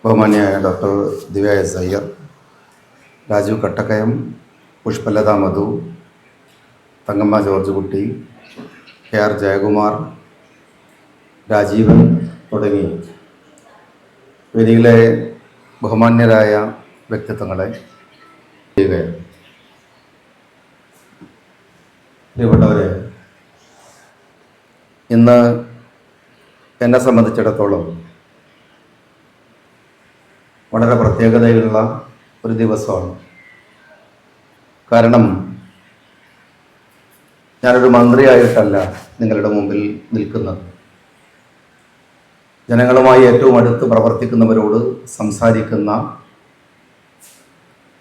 ബഹുമാന്യായ doctor ദിവ്യ S Iyer, Rajeev Kattakkayam, Pushpalatha മധു, Thankamma George കുട്ടി, K R Jayakumar, Rajeevan തുടങ്ങി വേദിയിലെ ബഹുമാന്യരായ വ്യക്തിത്വങ്ങളെ പ്രിയപ്പെട്ടവരെ, ഇന്ന് എന്നെ സംബന്ധിച്ചിടത്തോളം വളരെ പ്രത്യേകതയുള്ള ഒരു ദിവസമാണ്. കാരണം ഞാനൊരു മന്ത്രിയായിട്ടല്ല നിങ്ങളുടെ മുമ്പിൽ നിൽക്കുന്നത്. ജനങ്ങളുമായി ഏറ്റവും അടുത്ത് പ്രവർത്തിക്കുന്നവരോട് സംസാരിക്കുന്ന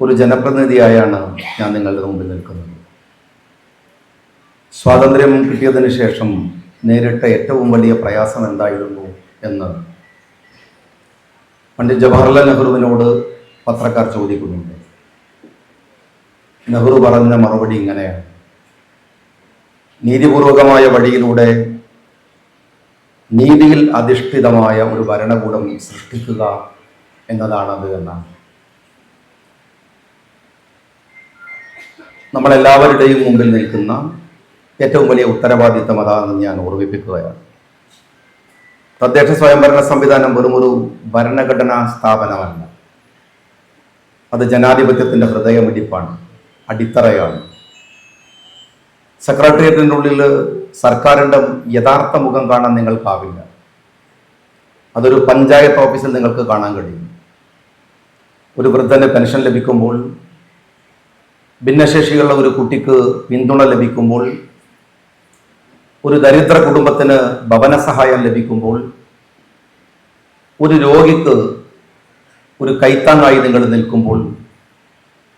ഒരു ജനപ്രതിനിധിയായാണ് ഞാൻ നിങ്ങളുടെ മുമ്പിൽ നിൽക്കുന്നത്. സ്വാതന്ത്ര്യം കിട്ടിയതിന് ശേഷം നേരിട്ട ഏറ്റവും വലിയ പ്രയാസം എന്തായിരുന്നു എന്ന് പണ്ഡിറ്റ് ജവഹർലാൽ നെഹ്റുവിനോട് പത്രക്കാർ ചോദിക്കുന്നുണ്ട്. നെഹ്റു പറഞ്ഞ മറുപടി ഇങ്ങനെയാണ്: നീതിപൂർവകമായ വഴിയിലൂടെ നീതിയിൽ അധിഷ്ഠിതമായ ഒരു ഭരണകൂടം സൃഷ്ടിക്കുക എന്നതാണത് എന്നാണ്. നമ്മളെല്ലാവരുടെയും മുമ്പിൽ നിൽക്കുന്ന ഏറ്റവും വലിയ ഉത്തരവാദിത്തം അതാണെന്ന് ഞാൻ ഓർമ്മിപ്പിക്കുകയാണ്. തദ്ദേശ സ്വയംഭരണ സംവിധാനം വെറുമൊരു ഭരണഘടനാ സ്ഥാപനമല്ല. അത് ജനാധിപത്യത്തിൻ്റെ ഹൃദയമിടിപ്പാണ്, അടിത്തറയാണ്. സെക്രട്ടേറിയറ്റിൻ്റെ ഉള്ളിൽ സർക്കാരിൻ്റെ യഥാർത്ഥ മുഖം കാണാൻ നിങ്ങൾക്കാവില്ല. അതൊരു പഞ്ചായത്ത് ഓഫീസിൽ നിങ്ങൾക്ക് കാണാൻ കഴിയും. ഒരു വൃദ്ധന് പെൻഷൻ ലഭിക്കുമ്പോൾ, ഭിന്നശേഷിയുള്ള ഒരു കുട്ടിക്ക് പിന്തുണ ലഭിക്കുമ്പോൾ, ഒരു ദരിദ്ര കുടുംബത്തിന് ഭവന സഹായം ലഭിക്കുമ്പോൾ, ഒരു രോഗിക്ക് ഒരു കൈത്താങ്ങായി നിങ്ങൾ നിൽക്കുമ്പോൾ,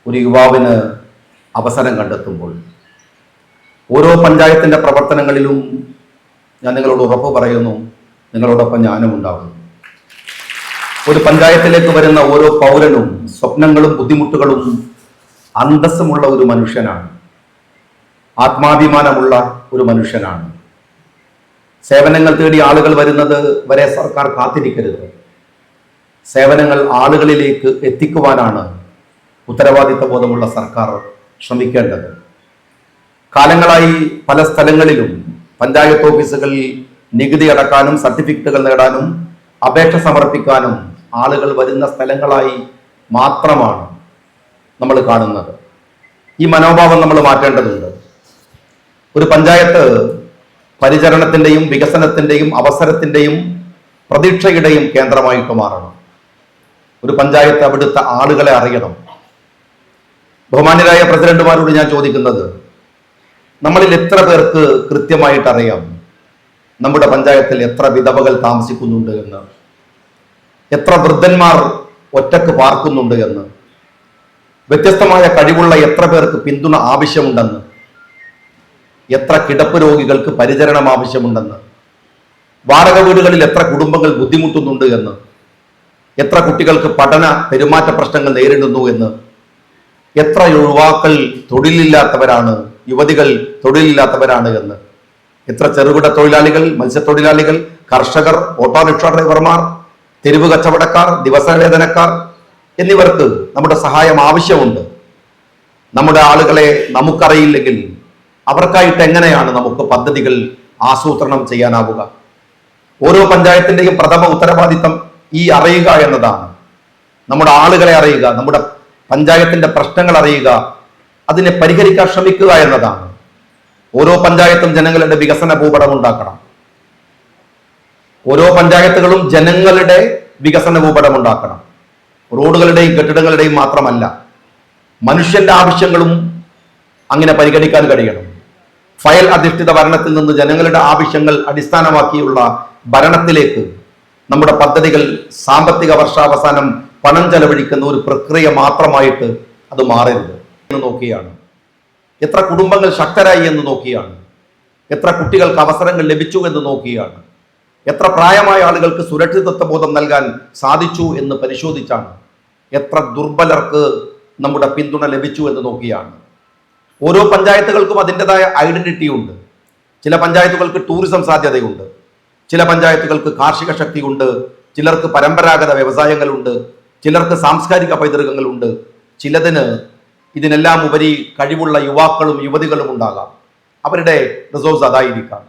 ഒരു യുവാവിന് അവസരം കണ്ടെത്തുമ്പോൾ, ഓരോ പഞ്ചായത്തിൻ്റെ പ്രവർത്തനങ്ങളിലും ഞാൻ നിങ്ങളോട് ഉറപ്പ് പറയുന്നു, നിങ്ങളോടൊപ്പം ഞാനും ഉണ്ടാകും. ഒരു പഞ്ചായത്തിലേക്ക് വരുന്ന ഓരോ പൗരനും സ്വപ്നങ്ങളും ബുദ്ധിമുട്ടുകളും അന്തസ്സുമുള്ള ഒരു മനുഷ്യനാണ്, ആത്മാഭിമാനമുള്ള ഒരു മനുഷ്യനാണ്. സേവനങ്ങൾ തേടി ആളുകൾ വരുന്നത് വരെ സർക്കാർ കാത്തിരിക്കരുത്. സേവനങ്ങൾ ആളുകളിലേക്ക് എത്തിക്കുവാനാണ് ഉത്തരവാദിത്ത ബോധമുള്ള സർക്കാർ ശ്രമിക്കേണ്ടത്. കാലങ്ങളായി പല സ്ഥലങ്ങളിലും പഞ്ചായത്ത് ഓഫീസുകളിൽ നികുതി അടക്കാനും സർട്ടിഫിക്കറ്റുകൾ നേടാനും അപേക്ഷ സമർപ്പിക്കാനും ആളുകൾ വരുന്ന സ്ഥലങ്ങളായി മാത്രമാണ് നമ്മൾ കാണുന്നത്. ഈ മനോഭാവം നമ്മൾ മാറ്റേണ്ടതുണ്ട്. ഒരു പഞ്ചായത്ത് പരിചരണത്തിൻ്റെയും വികസനത്തിൻ്റെയും അവസരത്തിൻ്റെയും പ്രതീക്ഷയുടെയും കേന്ദ്രമായിട്ട് മാറണം. ഒരു പഞ്ചായത്ത് അവിടുത്തെ ആളുകളെ അറിയണം. ബഹുമാന്യരായ പ്രസിഡന്റുമാരോട് ഞാൻ ചോദിക്കുന്നത്, നമ്മളിൽ എത്ര പേർക്ക് കൃത്യമായിട്ട് അറിയാം നമ്മുടെ പഞ്ചായത്തിൽ എത്ര വിധവകൾ താമസിക്കുന്നുണ്ട് എന്ന്, എത്ര വൃദ്ധന്മാർ ഒറ്റക്ക് പാർക്കുന്നുണ്ട് എന്ന്, വ്യത്യസ്തമായ കഴിവുള്ള എത്ര പേർക്ക് പിന്തുണ ആവശ്യമുണ്ടെന്ന്, എത്ര കിടപ്പ് രോഗികൾക്ക് പരിചരണം ആവശ്യമുണ്ടെന്ന്, വാടക വീടുകളിൽ എത്ര കുടുംബങ്ങൾ ബുദ്ധിമുട്ടുന്നുണ്ട് എന്ന്, എത്ര കുട്ടികൾക്ക് പഠന പെരുമാറ്റ പ്രശ്നങ്ങൾ നേരിടുന്നു എന്ന്, എത്ര യുവാക്കൾ തൊഴിലില്ലാത്തവരാണ്, യുവതികൾ തൊഴിലില്ലാത്തവരാണ് എന്ന്, എത്ര ചെറുകിട തൊഴിലാളികൾ, മത്സ്യത്തൊഴിലാളികൾ, കർഷകർ, ഓട്ടോറിക്ഷ ഡ്രൈവർമാർ, തെരുവ് കച്ചവടക്കാർ, ദിവസവേതനക്കാർ എന്നിവർക്ക് നമ്മുടെ സഹായം ആവശ്യമുണ്ട്. നമ്മുടെ ആളുകളെ നമുക്കറിയില്ലെങ്കിൽ അവർക്കായിട്ട് എങ്ങനെയാണ് നമുക്ക് പദ്ധതികൾ ആസൂത്രണം ചെയ്യാനാവുക? ഓരോ പഞ്ചായത്തിന്റെയും പ്രഥമ ഉത്തരവാദിത്തം ഈ അറിയുക എന്നതാണ്. നമ്മുടെ ആളുകളെ അറിയുക, നമ്മുടെ പഞ്ചായത്തിന്റെ പ്രശ്നങ്ങൾ അറിയുക, അതിനെ പരിഹരിക്കാൻ ശ്രമിക്കുക എന്നതാണ്. ഓരോ പഞ്ചായത്തും ജനങ്ങളുടെ വികസന ഭൂപടം ഉണ്ടാക്കണം. ഓരോ പഞ്ചായത്തുകളും ജനങ്ങളുടെ വികസന ഭൂപടം ഉണ്ടാക്കണം. റോഡുകളുടെയും കെട്ടിടങ്ങളുടെയും മാത്രമല്ല, മനുഷ്യന്റെ ആവശ്യങ്ങളും അങ്ങനെ പരിഗണിക്കാൻ കഴിയണം. ഫയൽ അധിഷ്ഠിത ഭരണത്തിൽ നിന്ന് ജനങ്ങളുടെ ആവശ്യങ്ങൾ അടിസ്ഥാനമാക്കിയുള്ള ഭരണത്തിലേക്ക് നമ്മുടെ പദ്ധതികൾ സാമ്പത്തിക വർഷാവസാനം പണം ചെലവഴിക്കുന്ന ഒരു പ്രക്രിയ മാത്രമായിട്ട് അത് മാറരുത് എന്ന് നോക്കിയാണ്. എത്ര കുടുംബങ്ങൾ ശക്തരായി എന്ന് നോക്കിയാണ്. എത്ര കുട്ടികൾക്ക് അവസരങ്ങൾ ലഭിച്ചു എന്ന് നോക്കിയാണ്. എത്ര പ്രായമായ ആളുകൾക്ക് സുരക്ഷിതത്വ ബോധം നൽകാൻ സാധിച്ചു എന്ന് പരിശോധിച്ചാണ്. എത്ര ദുർബലർക്ക് നമ്മുടെ പിന്തുണ ലഭിച്ചു എന്ന് നോക്കിയാണ്. ഓരോ പഞ്ചായത്തുകൾക്കും അതിൻ്റെതായ ഐഡന്റിറ്റി ഉണ്ട്. ചില പഞ്ചായത്തുകൾക്ക് ടൂറിസം സാധ്യതയുണ്ട്, ചില പഞ്ചായത്തുകൾക്ക് കാർഷിക ശക്തിയുണ്ട്, ചിലർക്ക് പരമ്പരാഗത വ്യവസായങ്ങളുണ്ട്, ചിലർക്ക് സാംസ്കാരിക പൈതൃകങ്ങളുണ്ട്, ചിലതിന് ഇതിനെല്ലാം ഉപരി കഴിവുള്ള യുവാക്കളും യുവതികളും ഉണ്ടാകാം. അവരുടെ റിസോഴ്സ് അതായിരിക്കാം.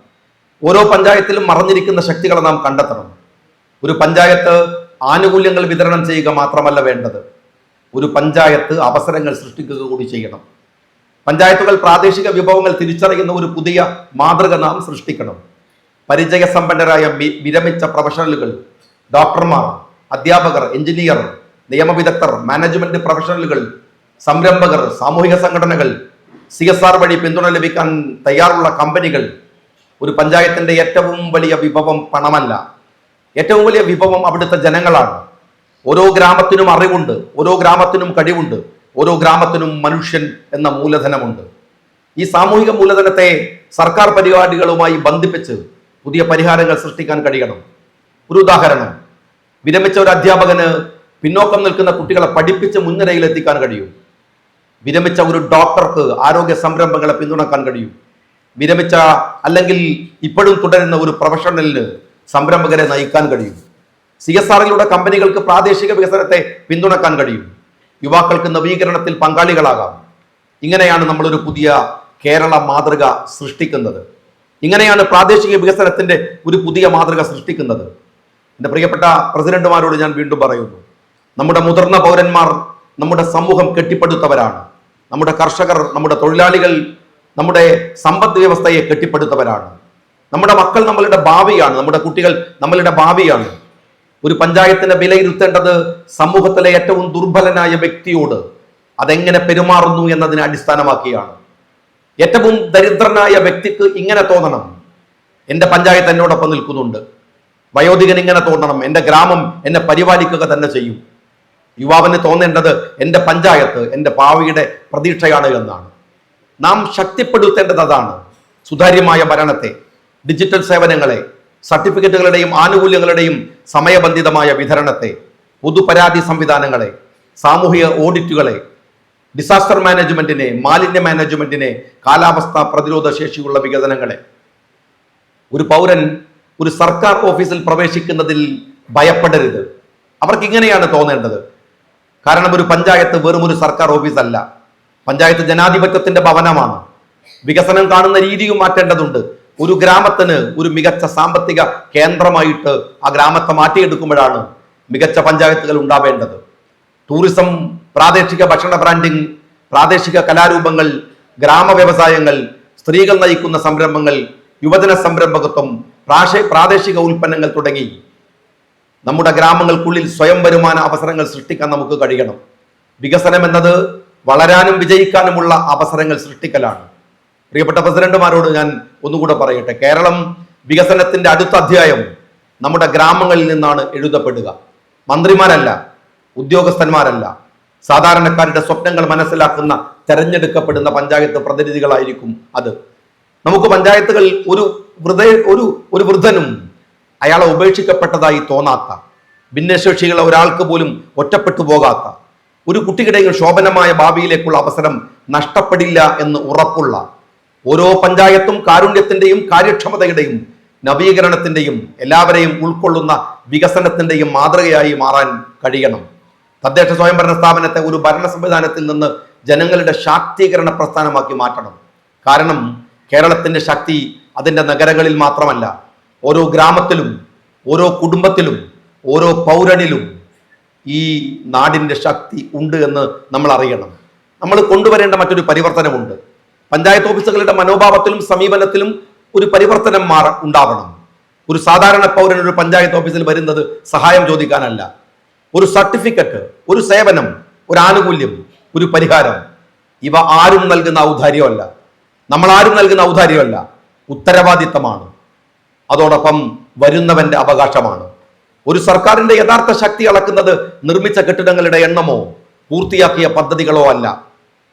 ഓരോ പഞ്ചായത്തിലും മറഞ്ഞിരിക്കുന്ന ശക്തികളെ നാം കണ്ടെത്തണം. ഒരു പഞ്ചായത്ത് ആനുകൂല്യങ്ങൾ വിതരണം ചെയ്യുക മാത്രമല്ല വേണ്ടത്, ഒരു പഞ്ചായത്ത് അവസരങ്ങൾ സൃഷ്ടിക്കുക കൂടി ചെയ്യണം. പഞ്ചായത്തുകൾ പ്രാദേശിക വിഭവങ്ങൾ തിരിച്ചറിയുന്ന ഒരു പുതിയ മാതൃക നാം സൃഷ്ടിക്കണം. പരിചയസമ്പന്നരായ വിരമിച്ച പ്രൊഫഷണലുകൾ, ഡോക്ടർമാർ, അധ്യാപകർ, എഞ്ചിനീയർ, നിയമവിദഗ്ധർ, മാനേജ്മെന്റ് പ്രൊഫഷണലുകൾ, സംരംഭകർ, സാമൂഹിക സംഘടനകൾ, CSR വഴി പിന്തുണ ലഭിക്കാൻ തയ്യാറുള്ള കമ്പനികൾ. ഒരു പഞ്ചായത്തിന്റെ ഏറ്റവും വലിയ വിഭവം പണമല്ല, ഏറ്റവും വലിയ വിഭവം അവിടുത്തെ ജനങ്ങളാണ്. ഓരോ ഗ്രാമത്തിനും അറിവുണ്ട്, ഓരോ ഗ്രാമത്തിനും കഴിവുണ്ട്, ഓരോ ഗ്രാമത്തിനും മനുഷ്യൻ എന്ന മൂലധനമുണ്ട്. ഈ സാമൂഹിക മൂലധനത്തെ സർക്കാർ പരിപാടികളുമായി ബന്ധിപ്പിച്ച് പുതിയ പരിഹാരങ്ങൾ സൃഷ്ടിക്കാൻ കഴിയണം. ഒരു ഉദാഹരണം, വിരമിച്ച ഒരു അധ്യാപകന് പിന്നോക്കം നിൽക്കുന്ന കുട്ടികളെ പഠിപ്പിച്ച് മുൻനിരയിൽ എത്തിക്കാൻ കഴിയും. വിരമിച്ച ഒരു ഡോക്ടർക്ക് ആരോഗ്യ സംരംഭങ്ങളെ പിന്തുണക്കാൻ കഴിയും. വിരമിച്ച അല്ലെങ്കിൽ ഇപ്പോഴും തുടരുന്ന ഒരു പ്രൊഫഷണലിന് സംരംഭകരെ നയിക്കാൻ കഴിയും. CSRലൂടെ കമ്പനികൾക്ക് പ്രാദേശിക വികസനത്തെ പിന്തുണക്കാൻ കഴിയും. യുവാക്കൾക്ക് നവീകരണത്തിൽ പങ്കാളികളാകാം. ഇങ്ങനെയാണ് നമ്മളൊരു പുതിയ കേരള മാതൃക സൃഷ്ടിക്കുന്നത്. ഇങ്ങനെയാണ് പ്രാദേശിക വികസനത്തിന്റെ ഒരു പുതിയ മാതൃക സൃഷ്ടിക്കുന്നത്. എൻ്റെ പ്രിയപ്പെട്ട പ്രസിഡന്റുമാരോട് ഞാൻ വീണ്ടും പറയുന്നു, നമ്മുടെ മുതിർന്ന പൗരന്മാർ നമ്മുടെ സമൂഹം കെട്ടിപ്പടുത്തവരാണ്. നമ്മുടെ കർഷകർ, നമ്മുടെ തൊഴിലാളികൾ നമ്മുടെ സമ്പദ് വ്യവസ്ഥയെ കെട്ടിപ്പടുത്തവരാണ്. നമ്മുടെ മക്കൾ നമ്മളുടെ ഭാവിയാണ്, നമ്മുടെ കുട്ടികൾ നമ്മളുടെ ഭാവിയാണ്. ഒരു പഞ്ചായത്തിനെ വിലയിരുത്തേണ്ടത് സമൂഹത്തിലെ ഏറ്റവും ദുർബലനായ വ്യക്തിയോട് അതെങ്ങനെ പെരുമാറുന്നു എന്നതിനെ അടിസ്ഥാനമാക്കിയാണ്. ഏറ്റവും ദരിദ്രനായ വ്യക്തിക്ക് ഇങ്ങനെ തോന്നണം, എൻ്റെ പഞ്ചായത്ത് എന്നോടൊപ്പം നിൽക്കുന്നുണ്ട്. വയോധികൻ ഇങ്ങനെ തോന്നണം, എൻ്റെ ഗ്രാമം എന്നെ പരിപാലിക്കുക തന്നെ ചെയ്യും. യുവാവിന് തോന്നേണ്ടത് എൻ്റെ പഞ്ചായത്ത് എൻ്റെ ഭാവിയുടെ പ്രതീക്ഷയാണ് എന്നാണ്. നാം ശക്തിപ്പെടുത്തേണ്ടത് അതാണ്. സുതാര്യമായ ഭരണത്തെ, ഡിജിറ്റൽ സേവനങ്ങളെ, സർട്ടിഫിക്കറ്റുകളുടെയും ആനുകൂല്യങ്ങളുടെയും സമയബന്ധിതമായ വിതരണത്തെ, പൊതുപരാതി സംവിധാനങ്ങളെ, സാമൂഹിക ഓഡിറ്റുകളെ, ഡിസാസ്റ്റർ മാനേജ്മെന്റിനെ, മാലിന്യ മാനേജ്മെന്റിനെ, കാലാവസ്ഥാ പ്രതിരോധ ശേഷിയുള്ള വികസനങ്ങളെ. ഒരു പൗരൻ ഒരു സർക്കാർ ഓഫീസിൽ പ്രവേശിക്കുന്നതിൽ ഭയപ്പെടരുത്. അവർക്ക് ഇങ്ങനെയാണ് തോന്നേണ്ടത്. കാരണം ഒരു പഞ്ചായത്ത് വെറും ഒരു സർക്കാർ ഓഫീസ് അല്ല. പഞ്ചായത്ത് ജനാധിപത്യത്തിന്റെ ഭവനമാണ്. വികസനം കാണുന്ന രീതിയും മാറ്റേണ്ടതുണ്ട്. ഒരു ഗ്രാമത്തിന് ഒരു മികച്ച സാമ്പത്തിക കേന്ദ്രമായിട്ട് ആ ഗ്രാമത്തെ മാറ്റിയെടുക്കുമ്പോഴാണ് മികച്ച പഞ്ചായത്തുകൾ ഉണ്ടാവേണ്ടത്. ടൂറിസം, പ്രാദേശിക ഭക്ഷണ ബ്രാൻഡിംഗ്, പ്രാദേശിക കലാരൂപങ്ങൾ, ഗ്രാമ വ്യവസായങ്ങൾ, സ്ത്രീകൾ നയിക്കുന്ന സംരംഭങ്ങൾ, യുവജന സംരംഭകത്വം, പ്രാദേശിക ഉൽപ്പന്നങ്ങൾ തുടങ്ങി നമ്മുടെ ഗ്രാമങ്ങൾക്കുള്ളിൽ സ്വയം വരുമാന അവസരങ്ങൾ സൃഷ്ടിക്കാൻ നമുക്ക് കഴിയണം. വികസനം എന്നത് വളരാനും വിജയിക്കാനുമുള്ള അവസരങ്ങൾ സൃഷ്ടിക്കലാണ്. പ്രിയപ്പെട്ട പ്രസിഡന്റുമാരോട് ഞാൻ ഒന്നുകൂടെ പറയട്ടെ, കേരളം വികസനത്തിന്റെ അടുത്ത അധ്യായം നമ്മുടെ ഗ്രാമങ്ങളിൽ നിന്നാണ് എഴുതപ്പെടുക. മന്ത്രിമാരല്ല, ഉദ്യോഗസ്ഥന്മാരല്ല, സാധാരണക്കാരുടെ സ്വപ്നങ്ങൾ മനസ്സിലാക്കുന്ന തെരഞ്ഞെടുക്കപ്പെടുന്ന പഞ്ചായത്ത് പ്രതിനിധികളായിരിക്കും അത്. നമുക്ക് പഞ്ചായത്തുകൾ ഒരു വൃദ്ധനും അയാളെ ഉപേക്ഷിക്കപ്പെട്ടതായി തോന്നാത്ത, ഭിന്നശേഷിയുള്ള ഒരാൾക്ക് പോലും ഒറ്റപ്പെട്ടു പോകാത്ത, ഒരു കുട്ടിയുടെയും ശോഭനമായ ഭാവിയിലേക്കുള്ള അവസരം നഷ്ടപ്പെടില്ല എന്ന് ഉറപ്പുള്ള ഓരോ പഞ്ചായത്തും കാരുണ്യത്തിന്റെയും കാര്യക്ഷമതയുടെയും നവീകരണത്തിന്റെയും എല്ലാവരെയും ഉൾക്കൊള്ളുന്ന വികസനത്തിന്റെയും മാതൃകയായി മാറാൻ കഴിയണം. തദ്ദേശ സ്വയംഭരണ സ്ഥാപനത്തെ ഒരു ഭരണ സംവിധാനത്തിൽ നിന്ന് ജനങ്ങളുടെ ശാക്തീകരണ പ്രസ്ഥാനമാക്കി മാറ്റണം. കാരണം കേരളത്തിന്റെ ശക്തി അതിൻ്റെ നഗരങ്ങളിൽ മാത്രമല്ല, ഓരോ ഗ്രാമത്തിലും, ഓരോ കുടുംബത്തിലും, ഓരോ പൗരനിലും ഈ നാടിൻ്റെ ശക്തി ഉണ്ട് എന്ന് നമ്മൾ അറിയണം. നമ്മൾ കൊണ്ടുവരേണ്ട മറ്റൊരു പരിവർത്തനമുണ്ട്. പഞ്ചായത്ത് ഓഫീസുകളുടെ മനോഭാവത്തിലും സമീപനത്തിലും ഒരു പരിവർത്തനം ഉണ്ടാവണം. ഒരു സാധാരണ പൗരൻ ഒരു പഞ്ചായത്ത് ഓഫീസിൽ വരുന്നത് സഹായം ചോദിക്കാനല്ല. ഒരു സർട്ടിഫിക്കറ്റ്, ഒരു സേവനം, ഒരു ആനുകൂല്യം, ഒരു പരിഹാരം, ഇവ ആരും നൽകുന്ന ഔദാര്യമല്ല, നമ്മളാരും നൽകുന്ന ഔദാര്യമല്ല, ഉത്തരവാദിത്തമാണ്. അതോടൊപ്പം വരുന്നവന്റെ അവകാശമാണ്. ഒരു സർക്കാരിന്റെ യഥാർത്ഥ ശക്തി അളക്കുന്നത് നിർമ്മിച്ച കെട്ടിടങ്ങളുടെ എണ്ണമോ പൂർത്തിയാക്കിയ പദ്ധതികളോ അല്ല.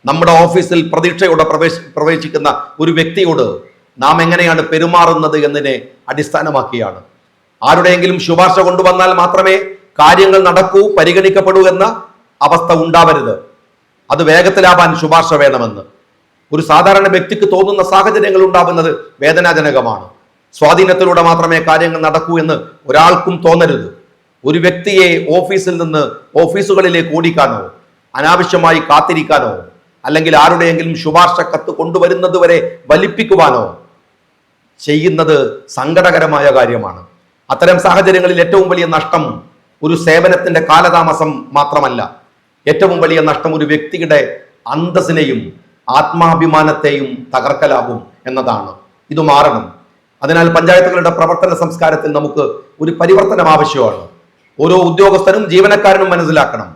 നമ്മുടെ ഓഫീസിൽ പ്രതീക്ഷയോടെ പ്രവേശിക്കുന്ന ഒരു വ്യക്തിയോട് നാം എങ്ങനെയാണ് പെരുമാറുന്നത് എന്നതിനെ അടിസ്ഥാനമാക്കിയാണ്. ആരുടെയെങ്കിലും ശുപാർശ കൊണ്ടുവന്നാൽ മാത്രമേ കാര്യങ്ങൾ നടക്കൂ, പരിഗണിക്കപ്പെടൂ എന്ന അവസ്ഥ ഉണ്ടാവരുത്. അത് വേഗത്തിലാവാൻ ശുപാർശ വേണമെന്ന് ഒരു സാധാരണ വ്യക്തിക്ക് തോന്നുന്ന സാഹചര്യങ്ങൾ ഉണ്ടാവുന്നത് വേദനാജനകമാണ്. സ്വാധീനത്തിലൂടെ മാത്രമേ കാര്യങ്ങൾ നടക്കൂ എന്ന് ഒരാൾക്കും തോന്നരുത്. ഒരു വ്യക്തിയെ ഓഫീസിൽ നിന്ന് ഓഫീസുകളിലേക്ക് ഓടിക്കാനോ അനാവശ്യമായി കാത്തിരിക്കാനോ അല്ലെങ്കിൽ ആരുടെയെങ്കിലും ശുപാർശ കത്ത് കൊണ്ടുവരുന്നത് വരെ വലിപ്പിക്കുവാനോ ചെയ്യുന്നത് സങ്കടകരമായ കാര്യമാണ്. അത്തരം സാഹചര്യങ്ങളിൽ ഏറ്റവും വലിയ നഷ്ടം ഒരു സേവനത്തിന്റെ കാലതാമസം മാത്രമല്ല, ഏറ്റവും വലിയ നഷ്ടം ഒരു വ്യക്തിയുടെ അന്തസ്സിനെയും ആത്മാഭിമാനത്തെയും തകർക്കലാകും എന്നതാണ്. ഇത് മാറണം. അതിനാൽ പഞ്ചായത്തുകളുടെ പ്രവർത്തന സംസ്കാരത്തിൽ നമുക്ക് ഒരു പരിവർത്തനം ആവശ്യമാണ്. ഓരോ ഉദ്യോഗസ്ഥരും ജീവനക്കാരനും മനസ്സിലാക്കണം,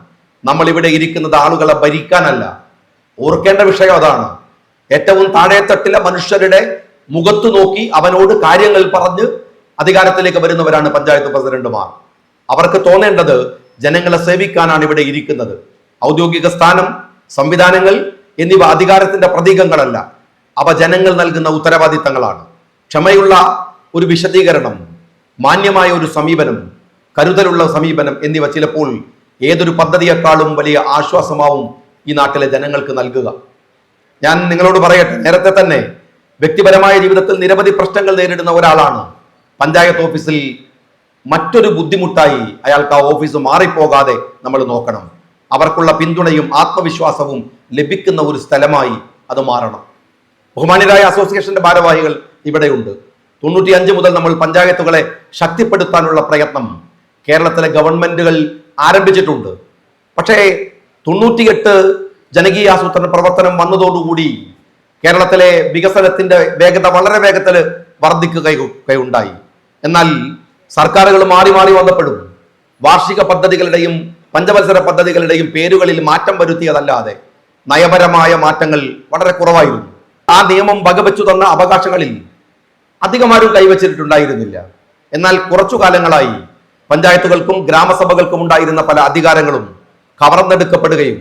നമ്മൾ ഇവിടെ ഇരിക്കുന്നത് ആളുകളെ ഭരിക്കാനല്ല. ഓർക്കേണ്ട വിഷയം അതാണ്. ഏറ്റവും താഴെത്തട്ടിലെ മനുഷ്യരുടെ മുഖത്ത് നോക്കി അവനോട് കാര്യങ്ങൾ പറഞ്ഞ് അധികാരത്തിലേക്ക് വരുന്നവരാണ് പഞ്ചായത്ത് പ്രസിഡന്റുമാർ. അവർക്ക് തോന്നേണ്ടത് ജനങ്ങളെ സേവിക്കാനാണ് ഇവിടെ ഇരിക്കുന്നത്. ഔദ്യോഗിക സ്ഥാനം, സംവിധാനങ്ങൾ എന്നിവ അധികാരത്തിന്റെ പ്രതീകങ്ങളല്ല, അവ ജനങ്ങൾ നൽകുന്ന ഉത്തരവാദിത്തങ്ങളാണ്. ക്ഷമയുള്ള ഒരു വിശദീകരണം, മാന്യമായ ഒരു സമീപനം, കരുതലുള്ള സമീപനം എന്നിവ ചിലപ്പോൾ ഏതൊരു പദ്ധതിയെക്കാളും വലിയ ആശ്വാസമാവും ഈ നാട്ടിലെ ജനങ്ങൾക്ക് നൽകുക. ഞാൻ നിങ്ങളോട് പറയട്ടെ, നേരത്തെ തന്നെ വ്യക്തിപരമായ ജീവിതത്തിൽ നിരവധി പ്രശ്നങ്ങൾ നേരിടുന്ന ഒരാളാണ്. പഞ്ചായത്ത് ഓഫീസിൽ മറ്റൊരു ബുദ്ധിമുട്ടായി അയാൾക്ക് ആ ഓഫീസ് മാറിപ്പോകാതെ നമ്മൾ നോക്കണം. അവർക്കുള്ള പിന്തുണയും ആത്മവിശ്വാസവും ലഭിക്കുന്ന ഒരു സ്ഥലമായി അത് മാറണം. ബഹുമാന്യരായ അസോസിയേഷന്റെ ഭാരവാഹികൾ ഇവിടെയുണ്ട്. 95 മുതൽ നമ്മൾ പഞ്ചായത്തുകളെ ശക്തിപ്പെടുത്താനുള്ള പ്രയത്നം കേരളത്തിലെ ഗവൺമെന്റുകൾ ആരംഭിച്ചിട്ടുണ്ട്. പക്ഷേ 98 ജനകീയാസൂത്രണ പ്രവർത്തനം വന്നതോടുകൂടി കേരളത്തിലെ വികസനത്തിന്റെ വേഗത വളരെ വേഗത്തിൽ വർദ്ധിക്കുകയുണ്ടായി. എന്നാൽ സർക്കാരുകൾ മാറി മാറി വന്നപ്പോഴും വാർഷിക പദ്ധതികളുടെയും പഞ്ചവത്സര പദ്ധതികളുടെയും പേരുകളിൽ മാറ്റം വരുത്തിയതല്ലാതെ നയപരമായ മാറ്റങ്ങൾ വളരെ കുറവായിരുന്നു. ആ നിയമം വകവെച്ചു തന്ന അവകാശങ്ങളിൽ അധികമാരും കൈവച്ചിട്ടുണ്ടായിരുന്നില്ല. എന്നാൽ കുറച്ചു കാലങ്ങളായി പഞ്ചായത്തുകൾക്കും ഗ്രാമസഭകൾക്കും ഉണ്ടായിരുന്ന പല അധികാരങ്ങളും കവർന്നെടുക്കപ്പെടുകയും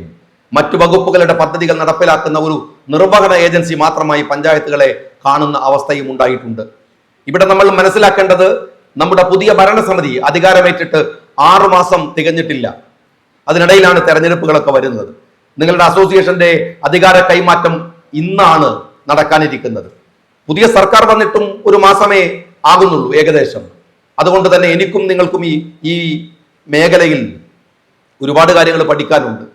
മറ്റു വകുപ്പുകളുടെ പദ്ധതികൾ നടപ്പിലാക്കുന്ന ഒരു നിർവഹണ ഏജൻസി മാത്രമായി പഞ്ചായത്തുകളെ കാണുന്ന അവസ്ഥയും ഉണ്ടായിട്ടുണ്ട്. ഇവിടെ നമ്മൾ മനസ്സിലാക്കേണ്ടത്, നമ്മുടെ പുതിയ ഭരണസമിതി അധികാരമേറ്റിട്ട് 6 മാസം തികഞ്ഞിട്ടില്ല. അതിനിടയിലാണ് തെരഞ്ഞെടുപ്പുകളൊക്കെ വരുന്നത്. നിങ്ങളുടെ അസോസിയേഷന്റെ അധികാര കൈമാറ്റം ഇന്നാണ് നടക്കാനിരിക്കുന്നത്. പുതിയ സർക്കാർ വന്നിട്ടും 1 മാസമേ ആകുന്നുള്ളൂ ഏകദേശം. അതുകൊണ്ട് തന്നെ എനിക്കും നിങ്ങൾക്കും ഈ മേഖലയിൽ ഒരുപാട് കാര്യങ്ങൾ പഠിക്കാനുണ്ട്.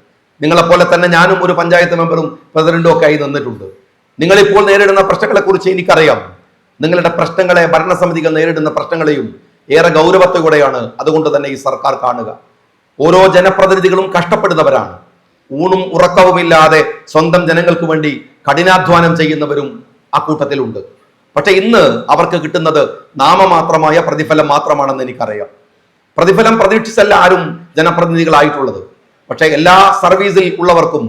നിങ്ങളെപ്പോലെ തന്നെ ഞാനും ഒരു പഞ്ചായത്ത് മെമ്പറും പ്രസിഡന്റും ഒക്കെ ആയി നിന്നിട്ടുണ്ട്. നിങ്ങളിപ്പോൾ നേരിടുന്ന പ്രശ്നങ്ങളെക്കുറിച്ച് എനിക്കറിയാം. നിങ്ങളുടെ പ്രശ്നങ്ങളെ, ഭരണസമിതികൾ നേരിടുന്ന പ്രശ്നങ്ങളെയും ഏറെ ഗൗരവത്തോടെയാണ് അതുകൊണ്ട് തന്നെ ഈ സർക്കാർ കാണുക. ഓരോ ജനപ്രതിനിധികളും കഷ്ടപ്പെടുന്നവരാണ്. ഊണും ഉറക്കവുമില്ലാതെ സ്വന്തം ജനങ്ങൾക്ക് വേണ്ടി കഠിനാധ്വാനം ചെയ്യുന്നവരും ആ കൂട്ടത്തിലുണ്ട്. പക്ഷെ ഇന്ന് അവർക്ക് കിട്ടുന്നത് നാമമാത്രമായ പ്രതിഫലം മാത്രമാണെന്ന് എനിക്കറിയാം. പ്രതിഫലം പ്രതീക്ഷിച്ചല്ല ആരും ജനപ്രതിനിധികളായിട്ടുള്ളത്. പക്ഷെ എല്ലാ സർവീസിൽ ഉള്ളവർക്കും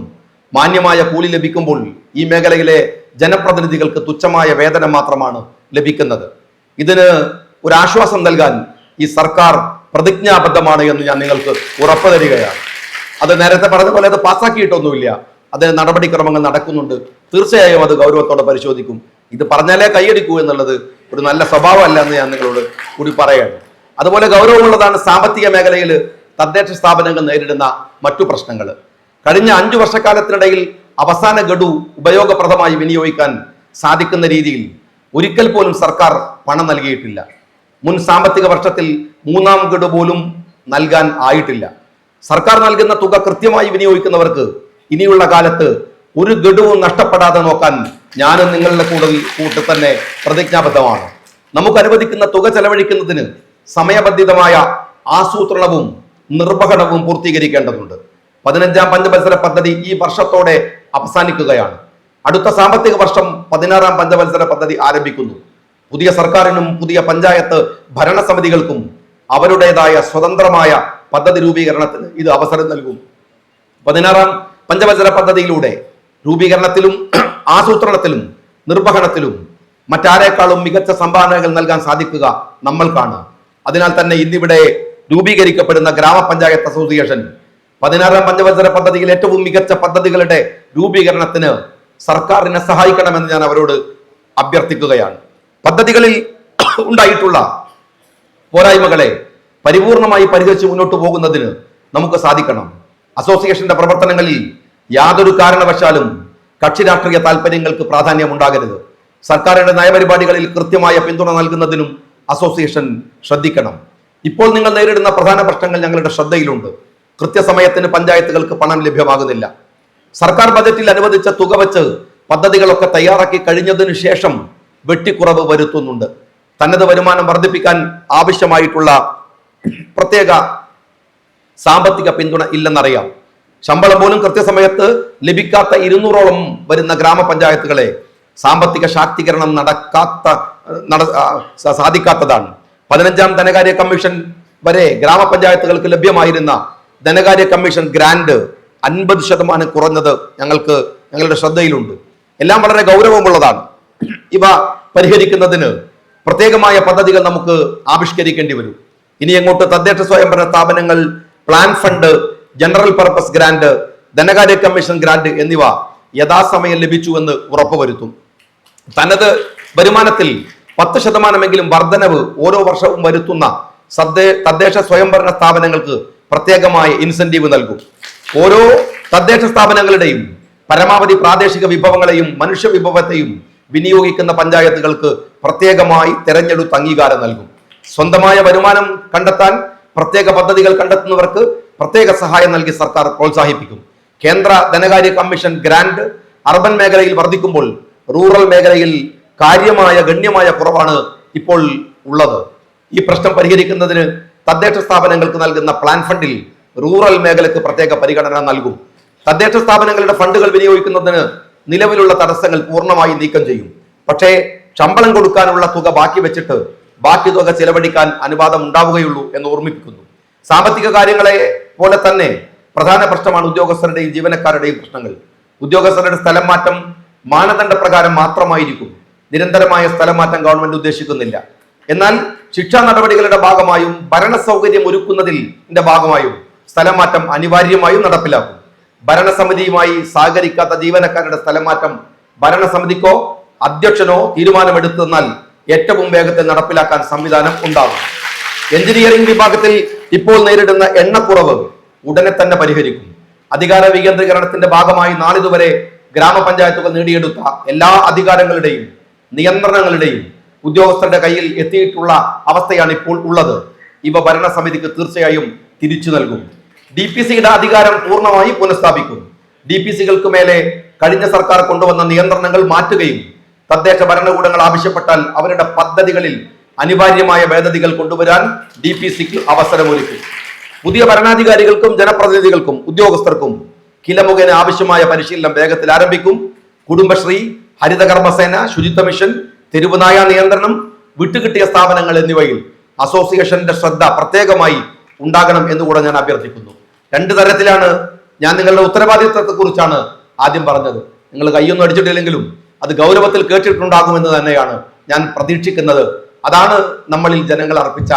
മാന്യമായ കൂലി ലഭിക്കുമ്പോൾ ഈ മേഖലയിലെ ജനപ്രതിനിധികൾക്ക് തുച്ഛമായ വേതനം മാത്രമാണ് ലഭിക്കുന്നത്. ഇതിന് ഒരു ആശ്വാസം നൽകാൻ ഈ സർക്കാർ പ്രതിജ്ഞാബദ്ധമാണ് എന്ന് ഞാൻ നിങ്ങൾക്ക് ഉറപ്പ് തരികയാണ്. അത് നേരത്തെ പറഞ്ഞ പോലെ അത് പാസ്സാക്കിയിട്ടൊന്നുമില്ല. അതിന് നടപടിക്രമങ്ങൾ നടക്കുന്നുണ്ട്. തീർച്ചയായും അത് ഗൗരവത്തോടെ പരിശോധിക്കും. ഇത് പറഞ്ഞാലേ കൈയടിക്കൂ എന്നുള്ളത് ഒരു നല്ല സ്വഭാവമല്ല എന്ന് ഞാൻ നിങ്ങളോട് കൂടി പറയാണ്. അതുപോലെ ഗൗരവമുള്ളതാണ് സാമ്പത്തിക മേഖലയിൽ തദ്ദേശ സ്ഥാപനങ്ങൾ നേരിടുന്ന മറ്റു പ്രശ്നങ്ങൾ. കഴിഞ്ഞ 5 വർഷക്കാലത്തിനിടയിൽ അവസാന ഗഡു ഉപയോഗപ്രദമായി വിനിയോഗിക്കാൻ സാധിക്കുന്ന രീതിയിൽ ഒരിക്കൽ പോലും സർക്കാർ പണം നൽകിയിട്ടില്ല. മുൻ സാമ്പത്തിക വർഷത്തിൽ 3ാം ഗഡു പോലും നൽകാൻ ആയിട്ടില്ല. സർക്കാർ നൽകുന്ന തുക കൃത്യമായി വിനിയോഗിക്കുന്നവർക്ക് ഇനിയുള്ള കാലത്ത് ഒരു ഗഡുവും നഷ്ടപ്പെടാതെ നോക്കാൻ ഞാനും നിങ്ങളുടെ കൂട്ടത്തിൽ തന്നെ പ്രതിജ്ഞാബദ്ധമാണ്. നമുക്ക് അനുവദിക്കുന്ന തുക ചെലവഴിക്കുന്നതിന് സമയബന്ധിതമായ ആസൂത്രണവും നിർവഹണവും പൂർത്തീകരിക്കേണ്ടതുണ്ട്. 15ാം പഞ്ചവത്സര പദ്ധതി ഈ വർഷത്തോടെ അവസാനിക്കുകയാണ്. അടുത്ത സാമ്പത്തിക വർഷം 16ാം പഞ്ചവത്സര പദ്ധതി ആരംഭിക്കുന്നു. പുതിയ സർക്കാരിനും പുതിയ പഞ്ചായത്ത് ഭരണസമിതികൾക്കും അവരുടേതായ സ്വതന്ത്രമായ പദ്ധതി രൂപീകരണത്തിന് ഇത് അവസരം നൽകും. 16ാം പഞ്ചവത്സര പദ്ധതിയിലൂടെ രൂപീകരണത്തിലും ആസൂത്രണത്തിലും നിർവഹണത്തിലും മറ്റാരേക്കാളും മികച്ച സംഭാവനകൾ നൽകാൻ സാധിക്കുക നമ്മൾക്കാണ്. അതിനാൽ തന്നെ ഇന്നിവിടെ രൂപീകരിക്കപ്പെടുന്ന ഗ്രാമപഞ്ചായത്ത് അസോസിയേഷൻ 16ാം പഞ്ചവത്സര പദ്ധതിയിൽ ഏറ്റവും മികച്ച പദ്ധതികളുടെ രൂപീകരണത്തിന് സർക്കാരിനെ സഹായിക്കണമെന്ന് ഞാൻ അവരോട് അഭ്യർത്ഥിക്കുകയാണ്. പദ്ധതികളിൽ ഉണ്ടായിട്ടുള്ള പോരായ്മകളെ പരിപൂർണമായി പരിഹരിച്ച് മുന്നോട്ട് പോകുന്നതിന് നമുക്ക് സാധിക്കണം. അസോസിയേഷന്റെ പ്രവർത്തനങ്ങളിൽ യാതൊരു കാരണവശാലും കക്ഷി രാഷ്ട്രീയ താല്പര്യങ്ങൾക്ക് പ്രാധാന്യം ഉണ്ടാകരുത്. സർക്കാരിന്റെ നയപരിപാടികളിൽ കൃത്യമായ പിന്തുണ നൽകുന്നതിനും അസോസിയേഷൻ ശ്രദ്ധിക്കണം. ഇപ്പോൾ നിങ്ങൾ നേരിടുന്ന പ്രധാന പ്രശ്നങ്ങൾ ഞങ്ങളുടെ ശ്രദ്ധയിലുണ്ട്. കൃത്യസമയത്തിന് പഞ്ചായത്തുകൾക്ക് പണം ലഭ്യമാകുന്നില്ല. സർക്കാർ ബജറ്റിൽ അനുവദിച്ച തുക വെച്ച് പദ്ധതികളൊക്കെ തയ്യാറാക്കി കഴിഞ്ഞതിനു ശേഷം വെട്ടിക്കുറവ് വരുത്തുന്നുണ്ട്. തനത് വരുമാനം വർദ്ധിപ്പിക്കാൻ ആവശ്യമായിട്ടുള്ള പ്രത്യേക സാമ്പത്തിക പിന്തുണ ഇല്ലെന്നറിയാം. ശമ്പളം പോലും കൃത്യസമയത്ത് ലഭിക്കാത്ത 200ഓളം വരുന്ന ഗ്രാമപഞ്ചായത്തുകളെ സാമ്പത്തിക ശാക്തീകരണം സാധിക്കാത്തതാണ്. 15ാം ധനകാര്യ കമ്മീഷൻ വരെ ഗ്രാമപഞ്ചായത്തുകൾക്ക് ലഭ്യമായിരുന്ന ധനകാര്യ കമ്മീഷൻ ഗ്രാന്റ് 50% കുറഞ്ഞത് ഞങ്ങളുടെ ശ്രദ്ധയിലുണ്ട്. എല്ലാം വളരെ ഗൗരവമുള്ളതാണ്. ഇവ പരിഹരിക്കുന്നതിന് പ്രത്യേകമായ പദ്ധതികൾ നമുക്ക് ആവിഷ്കരിക്കേണ്ടി വരും. ഇനി അങ്ങോട്ട് തദ്ദേശ സ്വയംഭരണ സ്ഥാപനങ്ങൾ plan fund, general purpose grant, ധനകാര്യ കമ്മീഷൻ ഗ്രാന്റ് എന്നിവ യഥാസമയം ലഭിച്ചുവെന്ന് ഉറപ്പുവരുത്തും. തനത് വരുമാനത്തിൽ 10% വർധനവ് ഓരോ വർഷവും വരുത്തുന്ന തദ്ദേശ സ്വയംഭരണ സ്ഥാപനങ്ങൾക്ക് പ്രത്യേകമായ ഇൻസെന്റീവ് നൽകും. ഓരോ തദ്ദേശ സ്ഥാപനങ്ങളുടെയും പരമാവധി പ്രാദേശിക വിഭവങ്ങളെയും മനുഷ്യ വിഭവത്തെയും വിനിയോഗിക്കുന്ന പഞ്ചായത്തുകൾക്ക് പ്രത്യേകമായി തെരഞ്ഞെടുത്ത് അംഗീകാരം നൽകും. സ്വന്തമായ വരുമാനം കണ്ടെത്താൻ പ്രത്യേക പദ്ധതികൾ കണ്ടെത്തുന്നവർക്ക് പ്രത്യേക സഹായം നൽകി സർക്കാർ പ്രോത്സാഹിപ്പിക്കും. കേന്ദ്ര ധനകാര്യ കമ്മീഷൻ ഗ്രാന്റ് അർബൻ മേഖലയിൽ വർദ്ധിക്കുമ്പോൾ റൂറൽ മേഖലയിൽ ഗണ്യമായ കുറവാണ് ഇപ്പോൾ ഉള്ളത്. ഈ പ്രശ്നം പരിഹരിക്കുന്നതിന് തദ്ദേശ സ്ഥാപനങ്ങൾക്ക് നൽകുന്ന പ്ലാൻ ഫണ്ടിൽ റൂറൽ മേഖലയ്ക്ക് പ്രത്യേക പരിഗണന നൽകും. തദ്ദേശ സ്ഥാപനങ്ങളുടെ ഫണ്ടുകൾ വിനിയോഗിക്കുന്നതിന് നിലവിലുള്ള തടസ്സങ്ങൾ പൂർണ്ണമായി നീക്കം ചെയ്യും. പക്ഷേ ശമ്പളം കൊടുക്കാനുള്ള തുക ബാക്കി വെച്ചിട്ട് ബാക്കി തുക ചെലവഴിക്കാൻ അനുവാദം ഉണ്ടാവുകയുള്ളൂ എന്ന് ഓർമ്മിപ്പിക്കുന്നു. സാമ്പത്തിക കാര്യങ്ങളെ പോലെ തന്നെ പ്രധാന പ്രശ്നമാണ് ഉദ്യോഗസ്ഥരുടെയും ജീവനക്കാരുടെയും പ്രശ്നങ്ങൾ. ഉദ്യോഗസ്ഥരുടെ സ്ഥലം മാറ്റം മാനദണ്ഡ പ്രകാരം മാത്രമായിരിക്കും. നിരന്തരമായ സ്ഥലം മാറ്റം ഗവൺമെന്റ് ഉദ്ദേശിക്കുന്നില്ല. എന്നാൽ ശിക്ഷാ നടപടികളുടെ ഭാഗമായും ഭരണ സൗകര്യം ഒരുക്കുന്നതിന്റെ ഭാഗമായും സ്ഥലം മാറ്റം അനിവാര്യമായും നടപ്പിലാക്കും. ഭരണസമിതിയുമായി സഹകരിക്കാത്ത ജീവനക്കാരുടെ സ്ഥലം മാറ്റം ഭരണസമിതിക്കോ അധ്യക്ഷനോ തീരുമാനമെടുത്തെന്നാൽ ഏറ്റവും വേഗത്തിൽ നടപ്പിലാക്കാൻ സംവിധാനം ഉണ്ടാകും. എഞ്ചിനീയറിംഗ് വിഭാഗത്തിൽ ഇപ്പോൾ നേരിടുന്ന എണ്ണക്കുറവ് ഉടനെ തന്നെ പരിഹരിക്കും. അധികാര വികേന്ദ്രീകരണത്തിന്റെ ഭാഗമായി നാളിതുവരെ ഗ്രാമപഞ്ചായത്തുകൾ നേടിയെടുത്ത എല്ലാ അധികാരങ്ങളുടെയും നിയന്ത്രണങ്ങളുടെയും ഉദ്യോഗസ്ഥരുടെ കയ്യിൽ എത്തിയിട്ടുള്ള അവസ്ഥയാണ് ഇപ്പോൾ ഉള്ളത്. ഇവ ഭരണസമിതിക്ക് തീർച്ചയായും തിരിച്ചു നൽകും. DPCയുടെ അധികാരം പൂർണ്ണമായി പുനഃസ്ഥാപിക്കും. DPCകൾക്ക് മേലെ കഴിഞ്ഞ സർക്കാർ കൊണ്ടുവന്ന നിയന്ത്രണങ്ങൾ മാറ്റുകയും തദ്ദേശ ഭരണകൂടങ്ങൾ ആവശ്യപ്പെട്ടാൽ അവരുടെ പദ്ധതികളിൽ അനിവാര്യമായ ഭേദഗതികൾ കൊണ്ടുവരാൻ DPCക്ക് അവസരമൊരുക്കും. പുതിയ ഭരണാധികാരികൾക്കും ജനപ്രതിനിധികൾക്കും ഉദ്യോഗസ്ഥർക്കും കിലമുഖേന ആവശ്യമായ പരിശീലനം വേഗത്തിൽ ആരംഭിക്കും. കുടുംബശ്രീ, ഹരിതകർമ്മസേന, ശുചിത്വ മിഷൻ, തെരുവുനായ നിയന്ത്രണം, വിട്ടുകിട്ടിയ സ്ഥാപനങ്ങൾ എന്നിവയിൽ അസോസിയേഷന്റെ ശ്രദ്ധ പ്രത്യേകമായി ഉണ്ടാകണം എന്നുകൂടെ ഞാൻ അഭ്യർത്ഥിക്കുന്നു. 2 തരത്തിലാണ് ഞാൻ നിങ്ങളുടെ ഉത്തരവാദിത്വത്തെ കുറിച്ചാണ് ആദ്യം പറഞ്ഞത്. നിങ്ങൾ കൈയൊന്നും അടിച്ചിട്ടില്ലെങ്കിലും അത് ഗൗരവത്തിൽ കേട്ടിട്ടുണ്ടാകുമെന്ന് തന്നെയാണ് ഞാൻ പ്രതീക്ഷിക്കുന്നത്. അതാണ് നമ്മളിൽ ജനങ്ങൾ അർപ്പിച്ച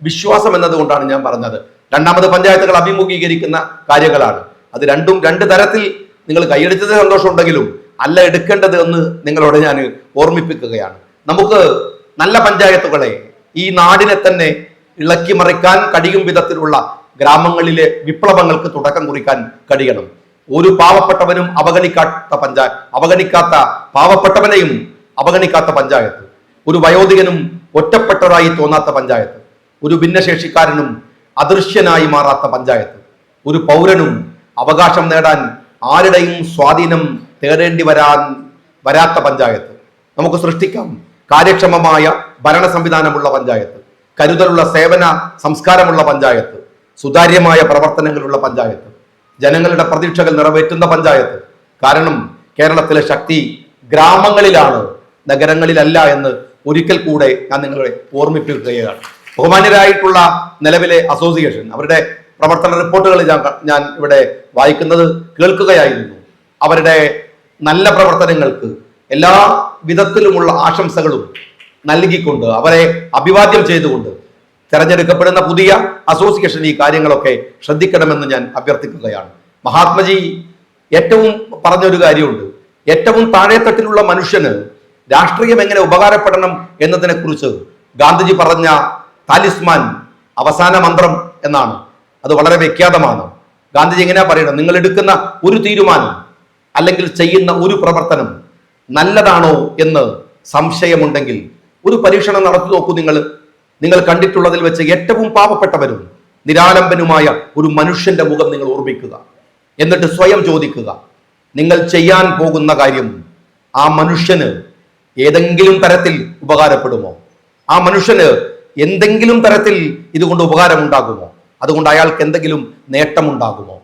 വിശ്വാസം എന്നതുകൊണ്ടാണ് ഞാൻ പറഞ്ഞത്. രണ്ടാമത് പഞ്ചായത്തുകൾ അഭിമുഖീകരിക്കുന്ന കാര്യങ്ങളാണ്. അത് രണ്ടും 2 തരത്തിൽ നിങ്ങൾ കൈയടിച്ചത് സന്തോഷമുണ്ടെങ്കിലും അല്ല എടുക്കേണ്ടത് എന്ന് നിങ്ങളോട് ഞാൻ ഓർമ്മിപ്പിക്കുകയാണ്. നമുക്ക് നല്ല പഞ്ചായത്തുകളെ ഈ നാടിനെ തന്നെ ഇളക്കി മറിക്കാൻ കഴിയും വിധത്തിലുള്ള ഗ്രാമങ്ങളിലെ വിപ്ലവങ്ങൾക്ക് തുടക്കം കുറിക്കാൻ കഴിയണം. ഒരു പാവപ്പെട്ടവനും അവഗണിക്കാത്ത പാവപ്പെട്ടവനെയും അവഗണിക്കാത്ത പഞ്ചായത്ത്, ഒരു വയോധികനും ഒറ്റപ്പെട്ടതായി തോന്നാത്ത പഞ്ചായത്ത്, ഒരു ഭിന്നശേഷിക്കാരനും അദൃശ്യനായി മാറാത്ത പഞ്ചായത്ത്, ഒരു പൗരനും അവകാശം നേടാൻ ആരുടെയും സ്വാധീനം തേടേണ്ടി വരാത്ത പഞ്ചായത്ത് നമുക്ക് സൃഷ്ടിക്കാം. കാര്യക്ഷമമായ ഭരണ സംവിധാനമുള്ള പഞ്ചായത്ത്, കരുതലുള്ള സേവന സംസ്കാരമുള്ള പഞ്ചായത്ത്, സുതാര്യമായ പ്രവർത്തനങ്ങളുള്ള പഞ്ചായത്ത്, ജനങ്ങളുടെ പ്രതീക്ഷകൾ നിറവേറ്റുന്ന പഞ്ചായത്ത്. കാരണം കേരളത്തിലെ ശക്തി ഗ്രാമങ്ങളിലാണ്, നഗരങ്ങളിലല്ല എന്ന് ഒരിക്കൽ കൂടെ ഞാൻ നിങ്ങളെ ഓർമ്മിപ്പിക്കുകയാണ്. ബഹുമാന്യരായിട്ടുള്ള നിലവിലെ അസോസിയേഷൻ അവരുടെ പ്രവർത്തന റിപ്പോർട്ടുകൾ ഞാൻ ഇവിടെ വായിക്കുന്നത് കേൾക്കുകയായിരുന്നു. അവരുടെ നല്ല പ്രവർത്തനങ്ങൾക്ക് എല്ലാ വിധത്തിലുമുള്ള ആശംസകളും നൽകിക്കൊണ്ട് അവരെ അഭിവാദ്യം ചെയ്തുകൊണ്ട് തെരഞ്ഞെടുക്കപ്പെടുന്ന പുതിയ അസോസിയേഷൻ ഈ കാര്യങ്ങളൊക്കെ ശ്രദ്ധിക്കണമെന്ന് ഞാൻ അഭ്യർത്ഥിക്കുകയാണ്. മഹാത്മജി ഏറ്റവും പറഞ്ഞൊരു കാര്യമുണ്ട്. ഏറ്റവും താഴെത്തട്ടിലുള്ള മനുഷ്യന് രാഷ്ട്രീയം എങ്ങനെ ഉപകാരപ്പെടണം എന്നതിനെ കുറിച്ച് ഗാന്ധിജി പറഞ്ഞ താലിസ്മാൻ അവസാന മന്ത്രം എന്നാണ്. അത് വളരെ വിഖ്യാതമാണ്. ഗാന്ധിജി എങ്ങനെയാ പറയുന്നത്? നിങ്ങൾ എടുക്കുന്ന ഒരു തീരുമാനം അല്ലെങ്കിൽ ചെയ്യുന്ന ഒരു പ്രവർത്തനം നല്ലതാണോ എന്ന് സംശയമുണ്ടെങ്കിൽ ഒരു പരീക്ഷണം നടത്തി നോക്കൂ. നിങ്ങൾ കണ്ടിട്ടുള്ളതിൽ വെച്ച് ഏറ്റവും പാവപ്പെട്ടവരും നിരാലംബനുമായ ഒരു മനുഷ്യന്റെ മുഖം നിങ്ങൾ ഓർമ്മിക്കുക. എന്നിട്ട് സ്വയം ചോദിക്കുക, നിങ്ങൾ ചെയ്യാൻ പോകുന്ന കാര്യം ആ മനുഷ്യന് ഏതെങ്കിലും തരത്തിൽ ഉപകാരപ്പെടുമോ? ആ മനുഷ്യന് എന്തെങ്കിലും തരത്തിൽ ഇതുകൊണ്ട് ഉപകാരമുണ്ടാകുമോ? അതുകൊണ്ട് അയാൾക്ക് എന്തെങ്കിലും നേട്ടമുണ്ടാകുമോ?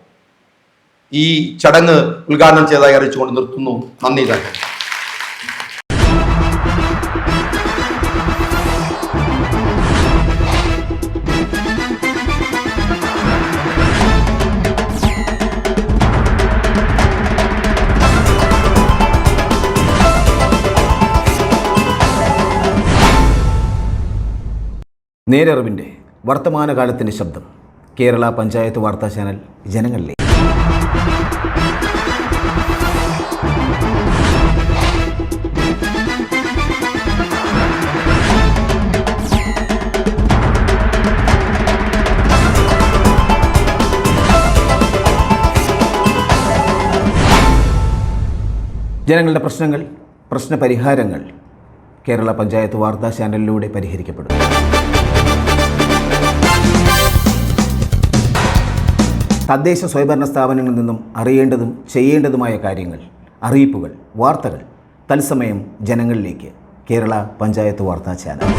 ഈ ചടങ്ങ് ഉദ്ഘാടനം ചെയ്തതായി അറിയിച്ചുകൊണ്ട് നിർത്തുന്നു. നന്ദി. നേരറിവിൻ്റെ വർത്തമാനകാലത്തിൻ്റെ ശബ്ദം കേരള പഞ്ചായത്ത് വാർത്താ ചാനൽ ജനങ്ങളിലെ ജനങ്ങളുടെ പ്രശ്നങ്ങൾ, പ്രശ്നപരിഹാരങ്ങൾ കേരള പഞ്ചായത്ത് വാർത്താ ചാനലിലൂടെ പരിഹരിക്കപ്പെടും. തദ്ദേശ സ്വയംഭരണ സ്ഥാപനങ്ങളിൽ നിന്നും അറിയേണ്ടതും ചെയ്യേണ്ടതുമായ കാര്യങ്ങൾ, അറിയിപ്പുകൾ, വാർത്തകൾ തത്സമയം ജനങ്ങളിലേക്ക് കേരള പഞ്ചായത്ത് വാർത്താ ചാനൽ.